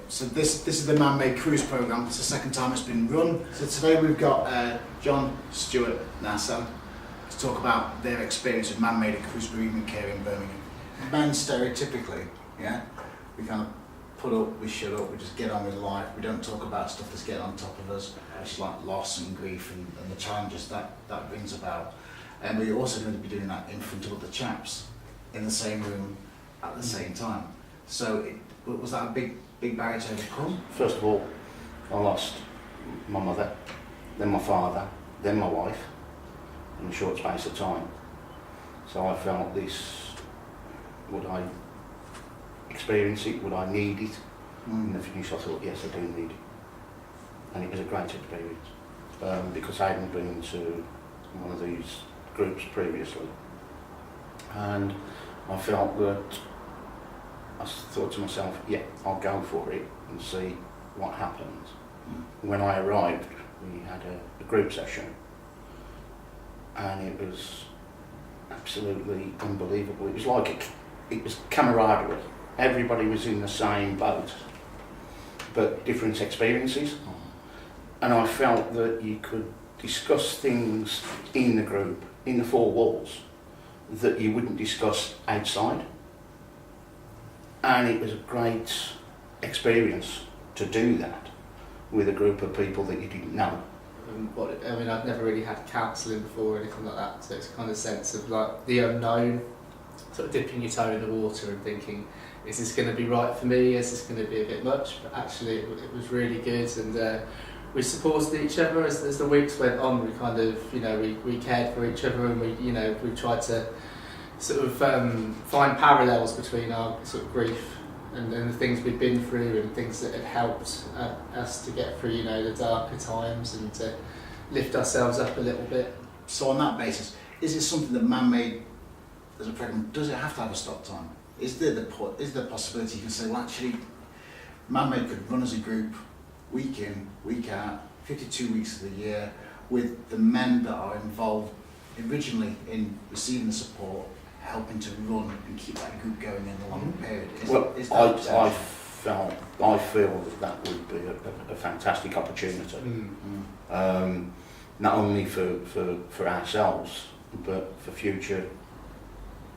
So this is the ManMade Cruse programme. It's the second time it's been run. So today we've got John, Stuart and Hassan to talk about their experience of ManMade Cruse Birmingham here in Birmingham. Men stereotypically, yeah, we kind of put up, we shut up, we just get on with life. We don't talk about stuff that's getting on top of us, which is like loss and grief and the challenges that brings about. And we're also going to be doing that in front of other chaps in the same room at the same time. So was that a big barrier to overcome? First of all, I lost my mother, then my father, then my wife in a short space of time. So I felt this, would I experience it, would I need it? In the finish I thought, yes, I do need it. And it was a great experience because I hadn't been to one of these groups previously. And I felt that I thought to myself, yeah, I'll go for it and see what happens. When I arrived, we had a group session and it was absolutely unbelievable. It was like it was camaraderie. Everybody was in the same boat, but different experiences. And I felt that you could discuss things in the group, in the four walls, that you wouldn't discuss outside. And it was a great experience to do that with a group of people that you didn't know. I've never really had counselling before or anything like that, so it's kind of sense of like the unknown, sort of dipping your toe in the water and thinking, is this going to be right for me? Is this going to be a bit much? But actually it was really good, and we supported each other as the weeks went on. We kind of, we cared for each other, and we tried to sort of find parallels between our sort of grief and the things we'd been through and things that had helped us to get through, the darker times and to lift ourselves up a little bit. So on that basis, is it something that ManMade as a program, does it have to have a stop time? Is there the possibility you can say, well actually, ManMade could run as a group, week in, week out, 52 weeks of the year, with the men that are involved originally in receiving the support, helping to run and keep that group going in the long period. I feel that would be a fantastic opportunity. Not only for ourselves, but for future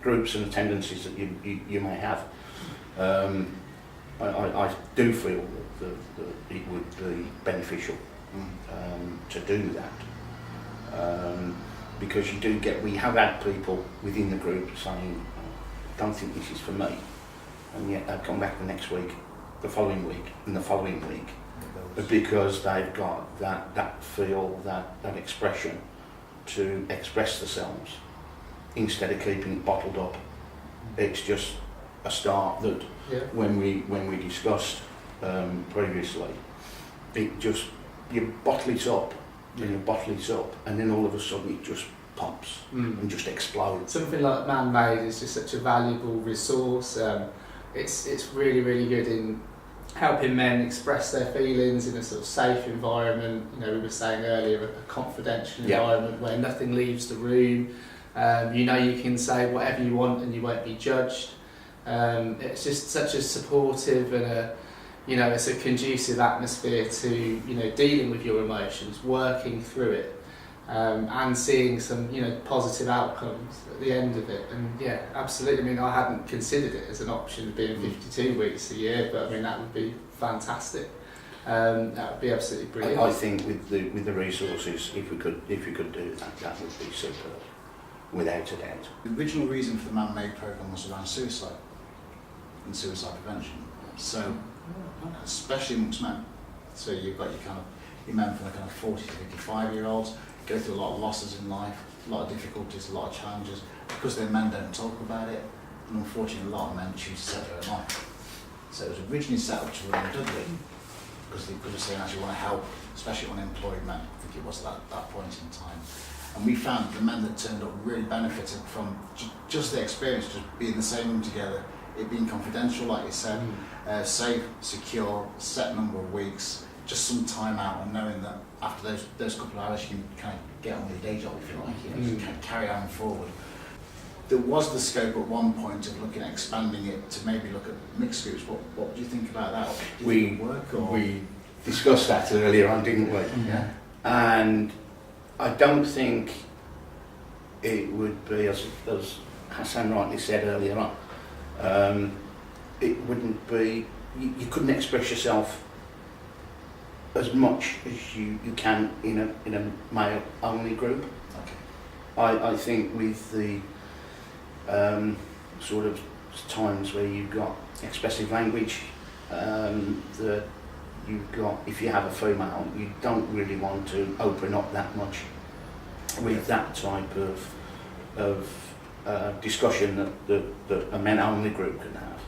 groups and tendencies that you may have. I do feel that it would be beneficial to do that. Because we have had people within the group saying, I don't think this is for me, and yet they've come back the next week, the following week, and the following week, because they've got that feel, that expression to express themselves instead of keeping it bottled up. It's just a start that when we discussed previously, it just, you bottle it up. And you bottle it up, and then all of a sudden it just pops and just explodes. Something like ManMade is just such a valuable resource. It's really, really good in helping men express their feelings in a sort of safe environment. We were saying earlier, a confidential environment where nothing leaves the room. You can say whatever you want and you won't be judged. It's just such a supportive and it's a conducive atmosphere to, dealing with your emotions, working through it, and seeing some, positive outcomes at the end of it. And yeah, absolutely. I hadn't considered it as an option of being 52 weeks a year, but that would be fantastic. That would be absolutely brilliant. I think with the resources, if we could do that would be superb, without a doubt. The original reason for the ManMade programme was around suicide and suicide prevention. So, especially amongst men. So you've got your men from the kind of 40 to 55-year-olds, go through a lot of losses in life, a lot of difficulties, a lot of challenges. Because their men don't talk about it, and unfortunately a lot of men choose to set their own life. So it was originally set up to run in Dudley, because they actually want to help, especially unemployed men. I think it was at that point in time. And we found the men that turned up really benefited from just the experience, just being in the same room together, it being confidential, like you said, safe, secure, set number of weeks, just some time out, and knowing that after those couple of hours you can kind of get on with your day job, if you like, just kind of carry on forward. there was the scope at one point of looking at expanding it to maybe look at mixed groups. What do you think about that? Do you think it would work, or? We discussed that earlier on, didn't we? Yeah. And I don't think it would be, as Hassan rightly said earlier on, it wouldn't be, you couldn't express yourself as much as you can in a male only group. Okay. I think with the sort of times where you've got expressive language, that you've got, if you have a female, you don't really want to open up that much with that type of discussion that a men only group can have.